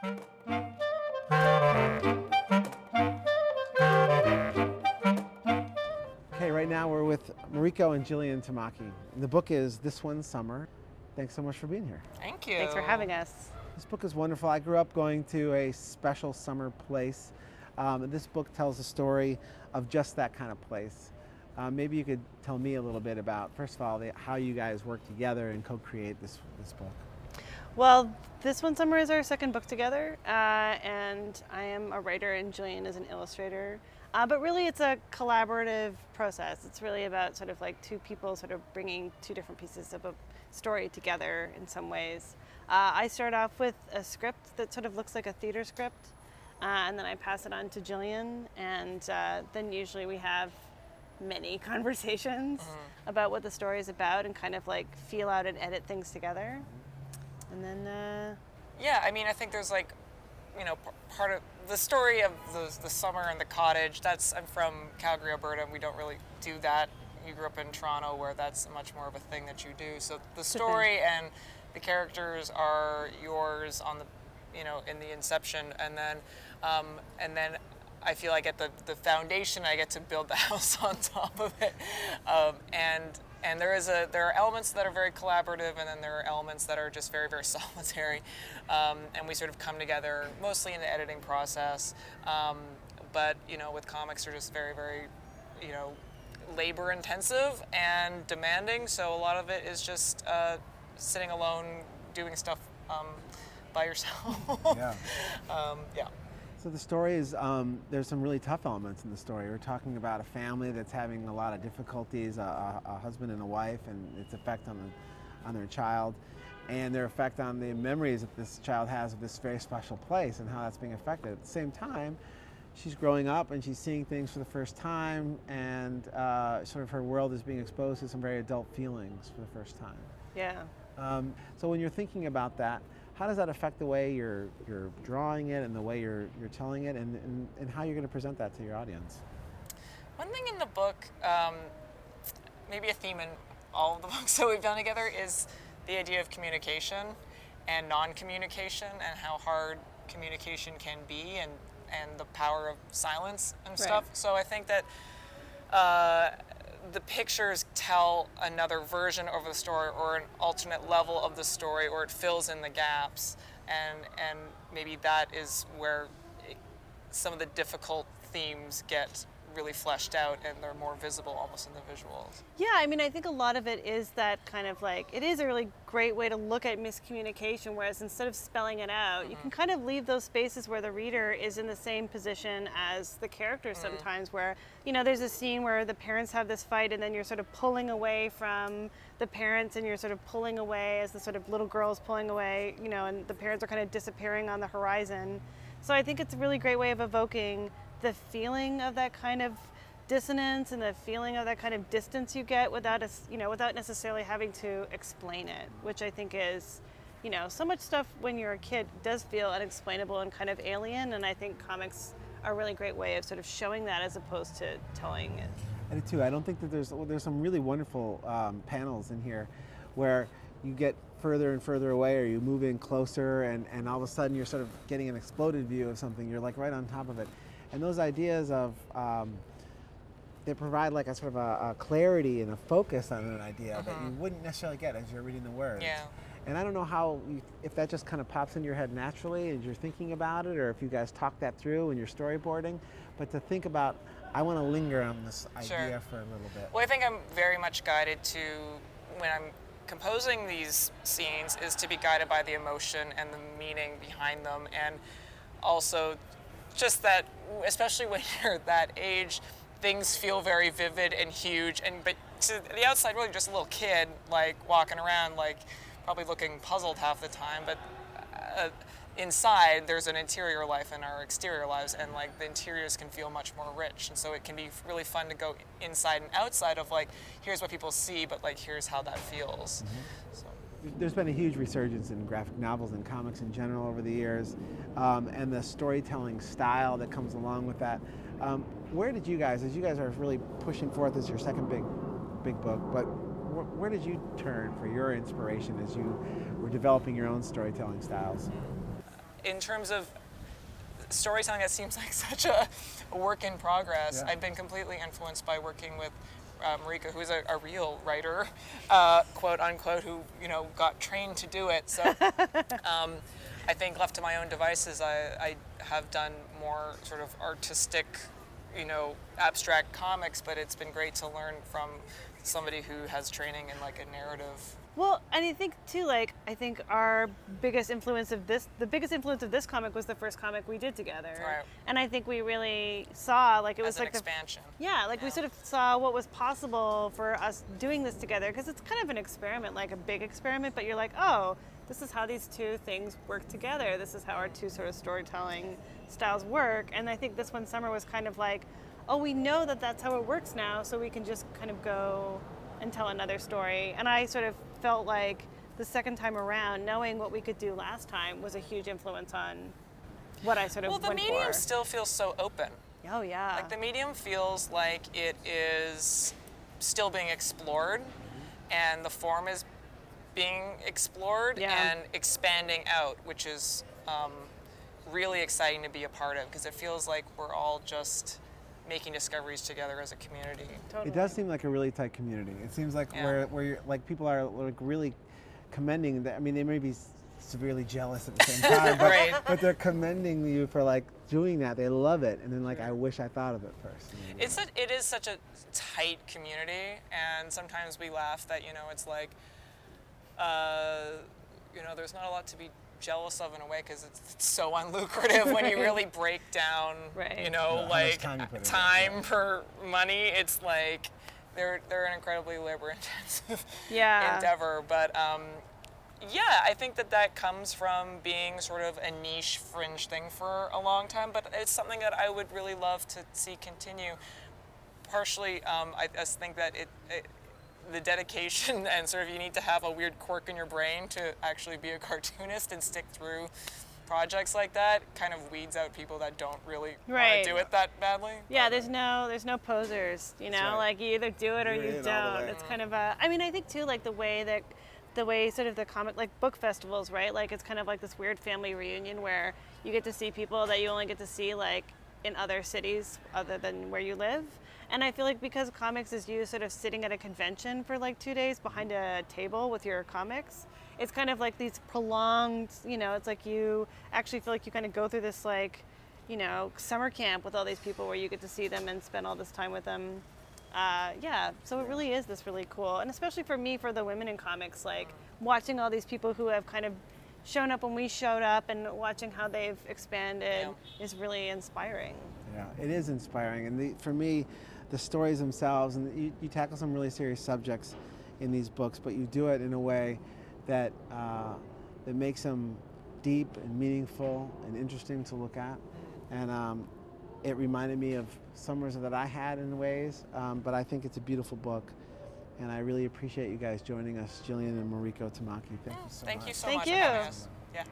Okay, right now we're with Mariko and Jillian Tamaki. The book is This One Summer. Thanks so much for being here. Thank you. Thanks for having us. This book is wonderful. I grew up going to a special summer place. And this book tells the story of just that kind of place. Maybe you could tell me a little bit about, first of all, how you guys work together and co-create this book. Well, This One Summer is our second book together, and I am a writer and Jillian is an illustrator. But really it's a collaborative process. It's really about sort of like two people sort of bringing two different pieces of a story together in some ways. I start off with a script that sort of looks like a theater script, and then I pass it on to Jillian, and then usually we have many conversations about what the story is about and kind of like feel out and edit things together. And then yeah, I mean, I think there's like, you know, part of the story of the summer and the cottage. I'm from Calgary, Alberta, and we don't really do that. You grew up in Toronto, where that's much more of a thing that you do. So the story and the characters are yours on the, you know, in the inception, and then I feel like at the foundation, I get to build the house on top of it, and there are elements that are very collaborative, and then there are elements that are just very, very solitary, and we sort of come together mostly in the editing process, but you know, with comics, they're just very, very, you know, labor intensive and demanding. So a lot of it is just sitting alone, doing stuff by yourself. Yeah. Yeah. So the story is, there's some really tough elements in the story. We're talking about a family that's having a lot of difficulties, a husband and a wife, and its effect on their child, and their effect on the memories that this child has of this very special place and how that's being affected. At the same time, she's growing up and she's seeing things for the first time, and sort of her world is being exposed to some very adult feelings for the first time. yeah. So when you're thinking about that, how does that affect the way you're drawing it and the way you're telling it, and how you're going to present that to your audience? One thing in the book, maybe a theme in all of the books that we've done together, is the idea of communication and non-communication, and how hard communication can be, and the power of silence and stuff. Right. So I think that the pictures tell another version of the story, or an alternate level of the story, or it fills in the gaps, and maybe that is where some of the difficult themes get really fleshed out, and they're more visible almost in the visuals. Yeah, I mean, I think a lot of it is that kind of like, it is a really great way to look at miscommunication, whereas instead of spelling it out, you can kind of leave those spaces where the reader is in the same position as the characters sometimes, where, you know, there's a scene where the parents have this fight, and then you're sort of pulling away from the parents, and you're sort of pulling away as the sort of little girl's pulling away, you know, and the parents are kind of disappearing on the horizon. So I think it's a really great way of evoking the feeling of that kind of dissonance and the feeling of that kind of distance you get without necessarily having to explain it, which I think is, you know, so much stuff when you're a kid does feel unexplainable and kind of alien, and I think comics are a really great way of sort of showing that as opposed to telling it. I do too. I don't think that there's some really wonderful panels in here where you get further and further away, or you move in closer, and all of a sudden you're sort of getting an exploded view of something. You're like right on top of it. And those ideas of, they provide like a sort of a clarity and a focus on an idea that you wouldn't necessarily get as you're reading the words. Yeah. And I don't know if that just kind of pops in your head naturally as you're thinking about it, or if you guys talk that through when you're storyboarding, but to think about, I want to linger on this idea for a little bit. Well, I think I'm very much guided to, when I'm composing these scenes, is to be guided by the emotion and the meaning behind them, and also just that, especially when you're that age, things feel very vivid and huge, but to the outside, really just a little kid, like walking around, like probably looking puzzled half the time, but inside there's an interior life in our exterior lives, and like the interiors can feel much more rich, and so it can be really fun to go inside and outside of like, here's what people see, but like here's how that feels. So. There's been a huge resurgence in graphic novels and comics in general over the years, and the storytelling style that comes along with that. Where did you guys, as you guys are really pushing forth as your second big book, but where did you turn for your inspiration as you were developing your own storytelling styles? in terms of storytelling, that seems like such a work in progress. Yeah. I've been completely influenced by working with Mariko, who is a real writer, quote unquote, who got trained to do it. So I think left to my own devices, I have done more sort of artistic, abstract comics, but it's been great to learn from somebody who has training in like a narrative. Well, and I think too, I think our biggest influence of this, the biggest influence of this comic was the first comic we did together. Right. And I think we really saw, it was As an like expansion. we sort of saw what was possible for us doing this together, because it's kind of an experiment, like a big experiment, but you're like, oh, this is how these two things work together. This is how our two sort of storytelling styles work. And I think this one, Summer, was kind of like, oh, we know that that's how it works now, so we can just kind of go and tell another story. And I sort of felt like the second time around, knowing what we could do last time was a huge influence on what I sort of Well, the went medium for. still feels so open. Oh, yeah. Like the medium feels like it is still being explored, and the form is being explored and expanding out, which is really exciting to be a part of, because it feels like we're all just making discoveries together as a community. Totally. It does seem like a really tight community. It seems like where you're, like, people are like really commending that. I mean, they may be severely jealous at the same time, but, Right. but they're commending you for like doing that. They love it, and then like, I wish I thought of it first. It is such a tight community, and sometimes we laugh that it's like there's not a lot to be jealous of in a way, because it's so unlucrative when you really break down Right. like time you put in. time per money. It's like they're an incredibly labor intensive endeavor, but I think that comes from being sort of a niche fringe thing for a long time, but it's something that I would really love to see continue. Partially, I just think that the dedication and sort of, you need to have a weird quirk in your brain to actually be a cartoonist and stick through projects like that. Kind of weeds out people that don't really want to do it that badly. Yeah, there's no posers, right. like you either do it or You're you in all the don't. way. It's kind of I think too, like the way sort of the comic, like book festivals, right? Like it's kind of like this weird family reunion where you get to see people that you only get to see like in other cities other than where you live. And I feel like because comics is you sort of sitting at a convention for like 2 days behind a table with your comics, it's kind of like these prolonged, it's like you actually feel like you kind of go through this like, summer camp with all these people where you get to see them and spend all this time with them. So it really is this really cool. And especially for me, for the women in comics, like watching all these people who have kind of shown up when we showed up and watching how they've expanded is really inspiring. Yeah, it is inspiring, and for me, the stories themselves, and you tackle some really serious subjects in these books, but you do it in a way that that makes them deep and meaningful and interesting to look at. And it reminded me of summers that I had in ways, but I think it's a beautiful book, and I really appreciate you guys joining us, Jillian and Mariko Tamaki. Thank you so much. Thank you so Thank much you. for having us. Yeah.